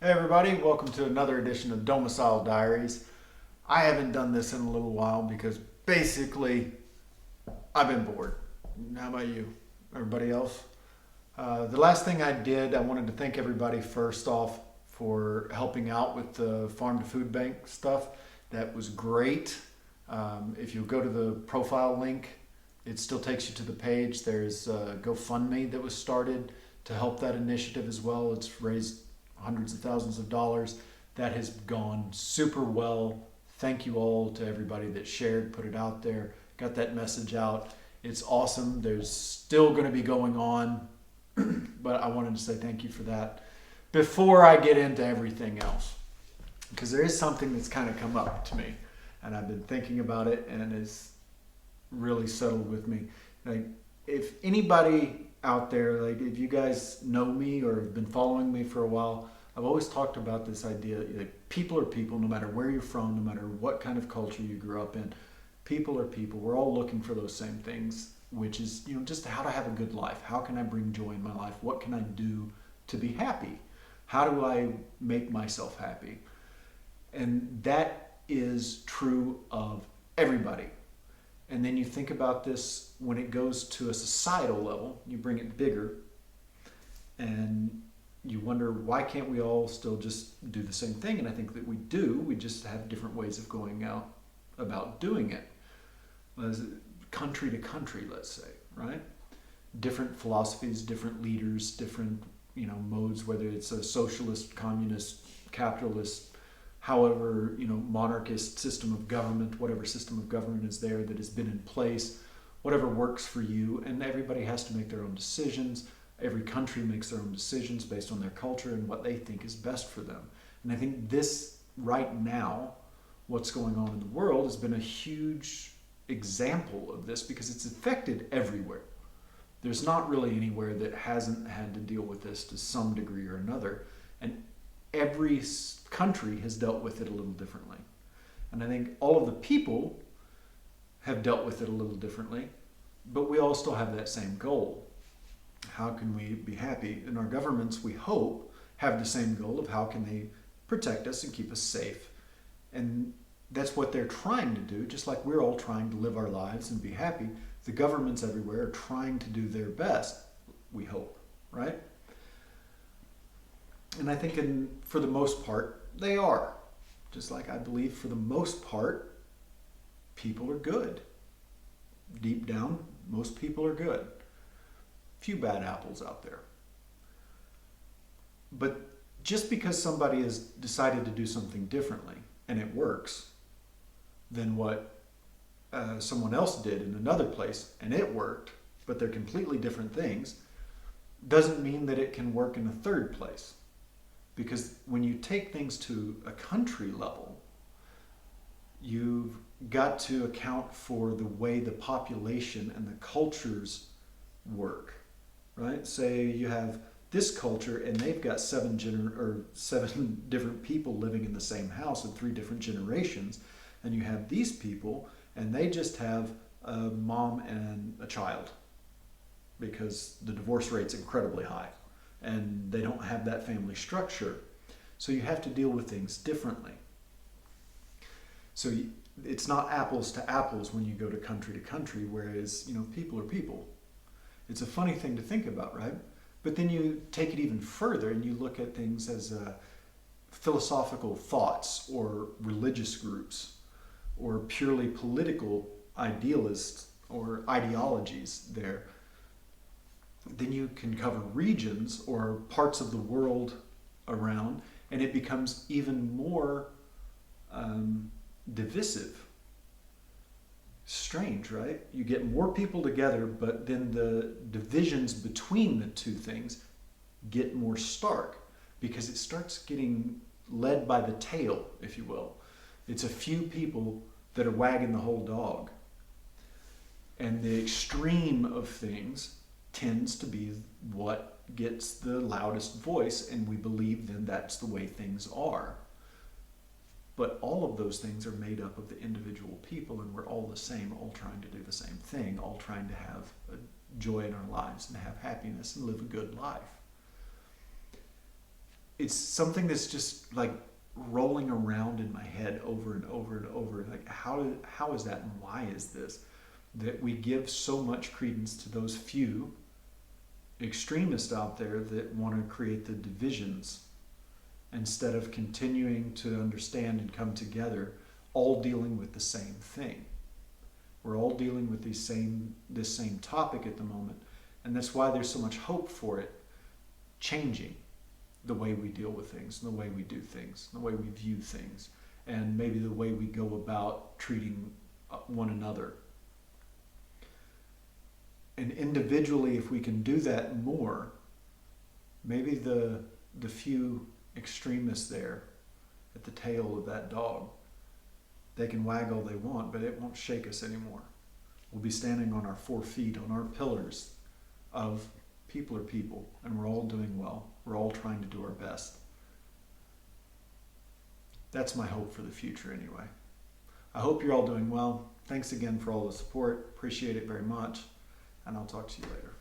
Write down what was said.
Hey everybody, welcome to another edition of Domicile Diaries. I haven't done this in a little while because basically I've been bored. How about you? Everybody else? The last thing I did, I wanted to thank everybody first off for helping out with the farm to food bank stuff. That was great. If you go to the profile link, it still takes you to the page. There's a GoFundMe that was started to help that initiative as well. It's raised hundreds of thousands of dollars. That has gone super well. Thank you all to everybody that shared, put it out there, got that message out. It's awesome. There's still going to be going on, but I wanted to say thank you for that before I get into everything else. Because there is something that's kind of come up to me, and I've been thinking about it, and it's really settled with me. Like, if anybody out there, like if you guys know me or have been following me for a while, I've always talked about this idea, like people are people, no matter where you're from, no matter what kind of culture you grew up in. People are people. We're all looking for those same things, which is, just how to have a good life. How can I bring joy in my life? What can I do to be happy? How do I make myself happy? And that is true of everybody. And then you think about this when it goes to a societal level, you bring it bigger, and you wonder, why can't we all still just do the same thing? And I think that we do. We just have different ways of going out about doing it. As country to country, let's say, right? Different philosophies, different leaders, different modes, whether it's a socialist, communist, capitalist, however, monarchist system of government, whatever system of government is there that has been in place, whatever works for you. And everybody has to make their own decisions. Every country makes their own decisions based on their culture and what they think is best for them. And I think this right now, what's going on in the world, has been a huge example of this because it's affected everywhere. There's not really anywhere that hasn't had to deal with this to some degree or another. And every country has dealt with it a little differently. And I think all of the people have dealt with it a little differently, but we all still have that same goal. How can we be happy? And our governments, we hope, have the same goal of how can they protect us and keep us safe. And that's what they're trying to do, just like we're all trying to live our lives and be happy. The governments everywhere are trying to do their best, we hope, right? And I think for the most part, they are. Just like I believe for the most part, people are good. Deep down, most people are good. Few bad apples out there. But just because somebody has decided to do something differently and it works than what someone else did in another place and it worked, but they're completely different things, doesn't mean that it can work in a third place. Because when you take things to a country level, you've got to account for the way the population and the cultures work, right? Say you have this culture and they've got seven different people living in the same house in 3 different generations, and you have these people and they just have a mom and a child because the divorce rate's incredibly high and they don't have that family structure. So you have to deal with things differently. So it's not apples to apples when you go to country, whereas, people are people. It's a funny thing to think about, right? But then you take it even further and you look at things as philosophical thoughts or religious groups or purely political idealists or ideologies there. Then you can cover regions or parts of the world around, and it becomes even more divisive. Strange, right? You get more people together, but then the divisions between the two things get more stark because it starts getting led by the tail, if you will. It's a few people that are wagging the whole dog. And the extreme of things tends to be what gets the loudest voice, and we believe then that's the way things are. But all of those things are made up of the individual people, and we're all the same, all trying to do the same thing, all trying to have joy in our lives and have happiness and live a good life. it's something that's just like rolling around in my head over and over and over. Like, how is that, and why is this? That we give so much credence to those few extremists out there that want to create the divisions instead of continuing to understand and come together, all dealing with the same thing. We're all dealing with this same topic at the moment, and that's why there's so much hope for it changing the way we deal with things, and the way we do things, and the way we view things, and maybe the way we go about treating one another. And individually, if we can do that more, maybe the few extremists there at the tail of that dog, they can wag all they want, but it won't shake us anymore. We'll be standing on our 4 feet, on our pillars of people are people, and we're all doing well. We're all trying to do our best. That's my hope for the future anyway. I hope you're all doing well. Thanks again for all the support. Appreciate it very much. And I'll talk to you later.